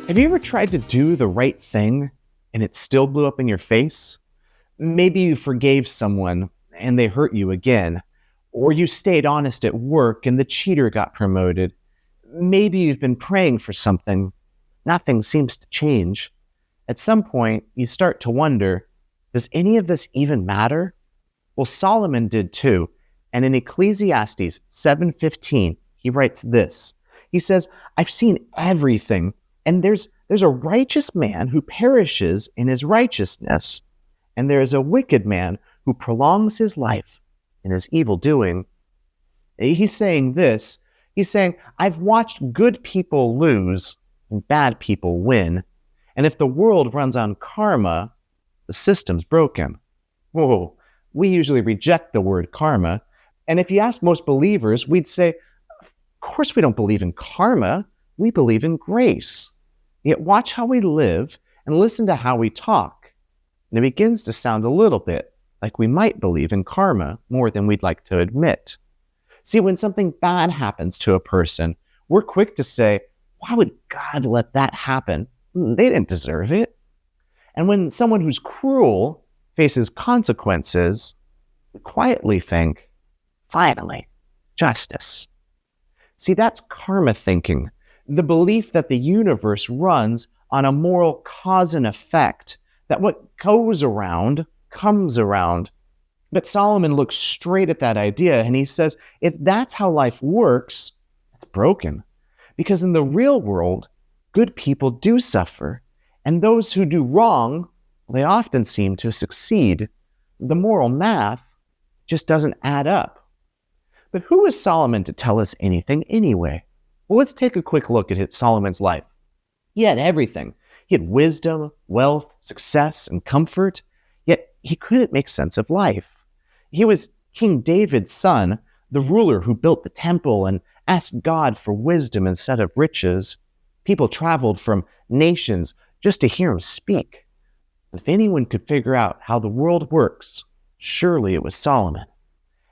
Have you ever tried to do the right thing and it still blew up in your face? Maybe you forgave someone and they hurt you again. Or you stayed honest at work and the cheater got promoted. Maybe you've been praying for something. Nothing seems to change. At some point, you start to wonder, does any of this even matter? Well, Solomon did too. And in Ecclesiastes 7:15, he writes this. He says, I've seen everything, and there's a righteous man who perishes in his righteousness, and there is a wicked man who prolongs his life in his evil doing. He's saying this. He's saying, I've watched good people lose and bad people win. And if the world runs on karma, the system's broken. Whoa, we usually reject the word karma. And if you ask most believers, we'd say, of course we don't believe in karma. We believe in grace. Yet watch how we live and listen to how we talk. And it begins to sound a little bit like we might believe in karma more than we'd like to admit. See, when something bad happens to a person, we're quick to say, why would God let that happen? They didn't deserve it. And when someone who's cruel faces consequences, we quietly think, finally, justice. See, that's karma thinking, the belief that the universe runs on a moral cause and effect, that what goes around comes around. But Solomon looks straight at that idea and he says, if that's how life works, it's broken. Because in the real world, good people do suffer, and those who do wrong, they often seem to succeed. The moral math just doesn't add up. But who is Solomon to tell us anything anyway? Well, let's take a quick look at Solomon's life. He had everything. He had wisdom, wealth, success, and comfort, yet he couldn't make sense of life. He was King David's son, the ruler who built the temple and asked God for wisdom instead of riches. People traveled from nations just to hear him speak. If anyone could figure out how the world works, surely it was Solomon.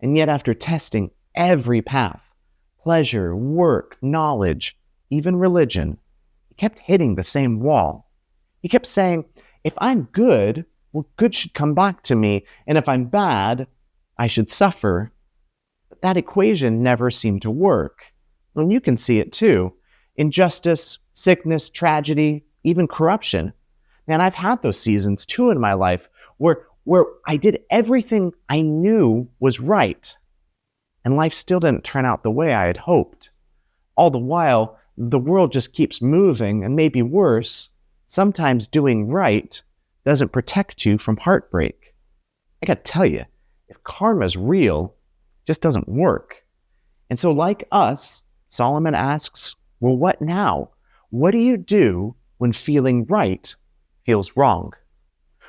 And yet after testing every path, pleasure, work, knowledge, even religion, he kept hitting the same wall. He kept saying, if I'm good, well, good should come back to me, and if I'm bad, I should suffer. But that equation never seemed to work. And you can see it too. Injustice, sickness, tragedy, even corruption. Man, I've had those seasons too in my life where I did everything I knew was right, and life still didn't turn out the way I had hoped. All the while, the world just keeps moving, and maybe worse, sometimes doing right doesn't protect you from heartbreak. I gotta tell you, if karma's real, it just doesn't work. And so like us, Solomon asks, well, what now? What do you do when feeling right feels wrong?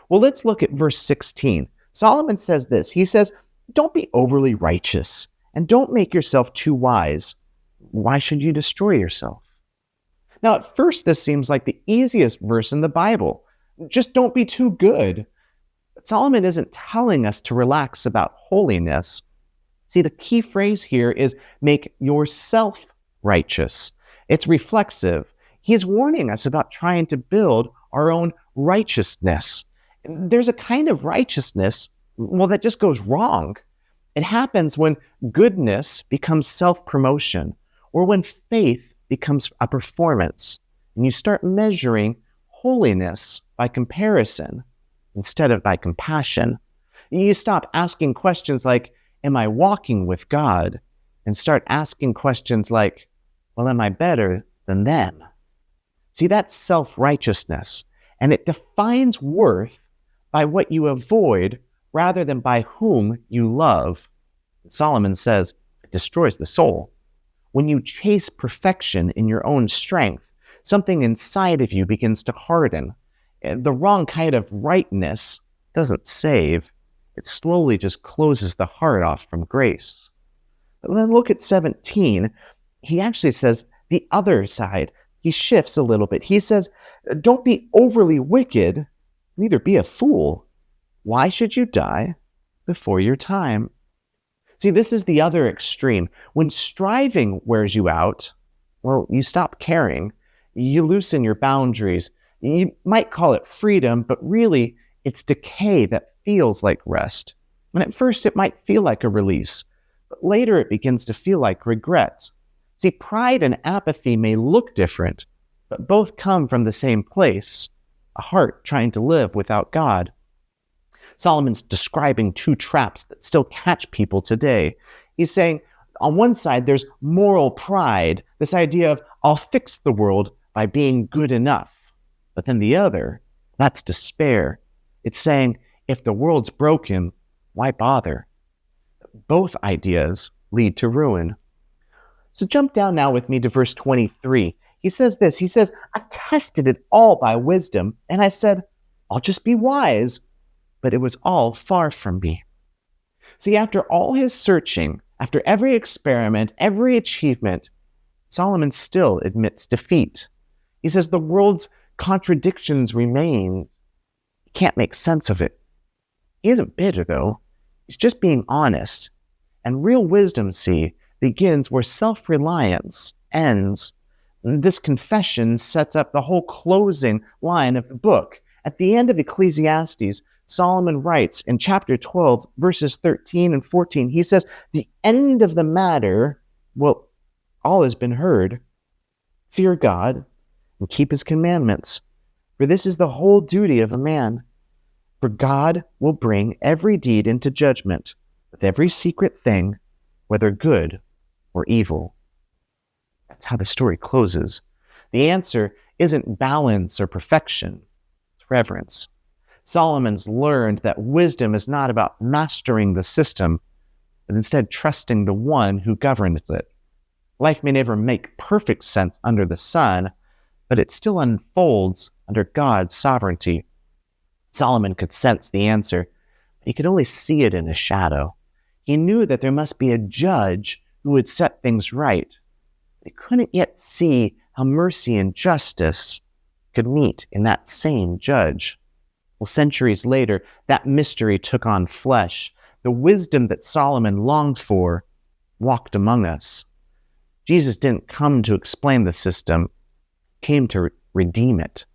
Well, let's look at verse 16. Solomon says this. He says, don't be overly righteous and don't make yourself too wise. Why should you destroy yourself? Now, at first, this seems like the easiest verse in the Bible. Just don't be too good. But Solomon isn't telling us to relax about holiness. See, the key phrase here is make yourself righteous. It's reflexive. He's warning us about trying to build our own righteousness. There's a kind of righteousness, well, that just goes wrong. It happens when goodness becomes self-promotion, or when faith becomes a performance, and you start measuring holiness by comparison instead of by compassion. You stop asking questions like, am I walking with God? And start asking questions like, well, am I better than them? See, that's self-righteousness, and it defines worth by what you avoid rather than by whom you love. Solomon says it destroys the soul. When you chase perfection in your own strength, something inside of you begins to harden. The wrong kind of rightness doesn't save. It slowly just closes the heart off from grace. But then look at 17. He actually says the other side. He shifts a little bit. He says, don't be overly wicked, neither be a fool. Why should you die before your time? See, this is the other extreme. When striving wears you out, well, you stop caring. You loosen your boundaries. You might call it freedom, but really it's decay that feels like rest. And at first it might feel like a release, but later it begins to feel like regret. See, pride and apathy may look different, but both come from the same place, a heart trying to live without God. Solomon's describing two traps that still catch people today. He's saying, on one side, there's moral pride, this idea of, I'll fix the world by being good enough. But then the other, that's despair. It's saying, if the world's broken, why bother? Both ideas lead to ruin. So jump down now with me to verse 23. He says this, he says, I've tested it all by wisdom, and I said, I'll just be wise, but it was all far from me. See, after all his searching, after every experiment, every achievement, Solomon still admits defeat. He says the world's contradictions remain. He can't make sense of it. He isn't bitter, though. He's just being honest. And real wisdom, see, begins where self-reliance ends. And this confession sets up the whole closing line of the book. At the end of Ecclesiastes, Solomon writes in chapter 12, verses 13 and 14, he says, the end of the matter, well, all has been heard. Fear God and keep his commandments, for this is the whole duty of a man. For God will bring every deed into judgment with every secret thing, whether good or evil. That's how the story closes. The answer isn't balance or perfection, it's reverence. Solomon's learned that wisdom is not about mastering the system, but instead trusting the one who governs it. Life may never make perfect sense under the sun, but it still unfolds under God's sovereignty. Solomon could sense the answer, but he could only see it in a shadow. He knew that there must be a judge who would set things right. He couldn't yet see how mercy and justice could meet in that same judge. Well, centuries later, that mystery took on flesh. The wisdom that Solomon longed for walked among us. Jesus didn't come to explain the system, he came to redeem it.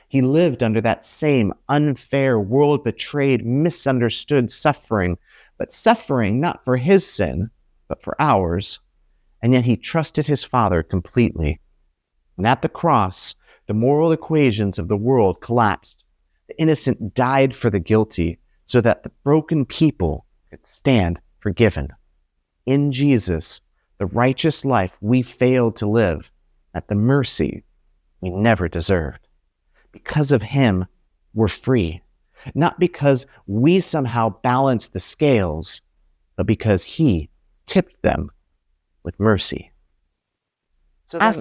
He lived under that same unfair, world-betrayed, misunderstood suffering, but suffering not for his sin, but for ours. And yet he trusted his Father completely. And at the cross, the moral equations of the world collapsed. The innocent died for the guilty so that the broken people could stand forgiven. In Jesus, the righteous life we failed to live, at the mercy we never deserved. Because of him, we're free. Not because we somehow balanced the scales, but because he tipped them with mercy. So then,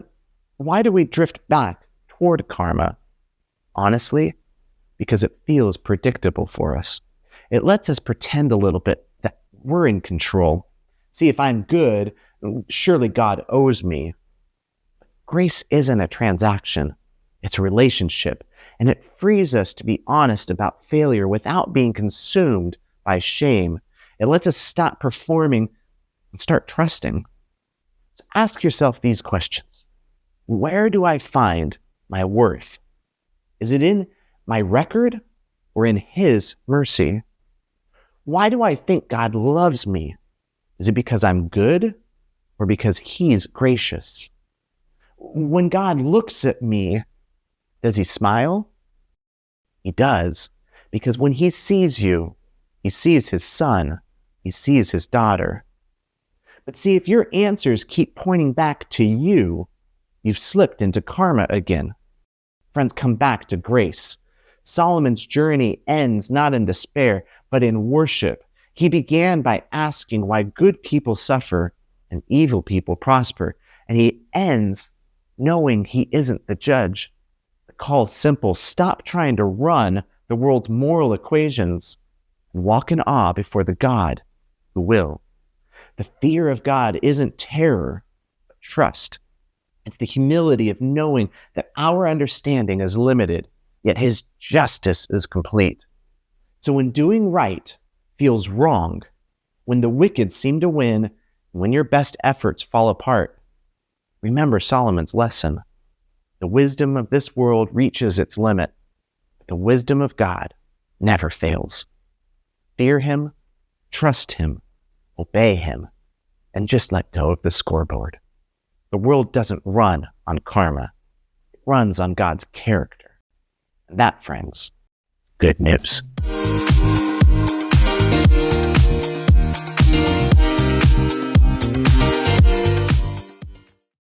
why do we drift back toward karma? Honestly, because it feels predictable for us. It lets us pretend a little bit that we're in control. See, if I'm good, surely God owes me. Grace isn't a transaction, it's a relationship, and it frees us to be honest about failure without being consumed by shame. It lets us stop performing and start trusting. So ask yourself these questions. Where do I find my worth? Is it in my record or in his mercy? Why do I think God loves me? Is it because I'm good or because he's gracious? When God looks at me, does he smile? He does, because when he sees you, he sees his son, he sees his daughter. But see, if your answers keep pointing back to you, you've slipped into karma again. Friends, come back to grace. Solomon's journey ends not in despair, but in worship. He began by asking why good people suffer and evil people prosper. And he ends knowing he isn't the judge. The call's simple. Stop trying to run the world's moral equations and walk in awe before the God who will. The fear of God isn't terror, but trust. It's the humility of knowing that our understanding is limited, yet his justice is complete. So when doing right feels wrong, when the wicked seem to win, and when your best efforts fall apart, remember Solomon's lesson. The wisdom of this world reaches its limit, but the wisdom of God never fails. Fear him, trust him, obey him, and just let go of the scoreboard. The world doesn't run on karma. It runs on God's character. And that, friends, good news.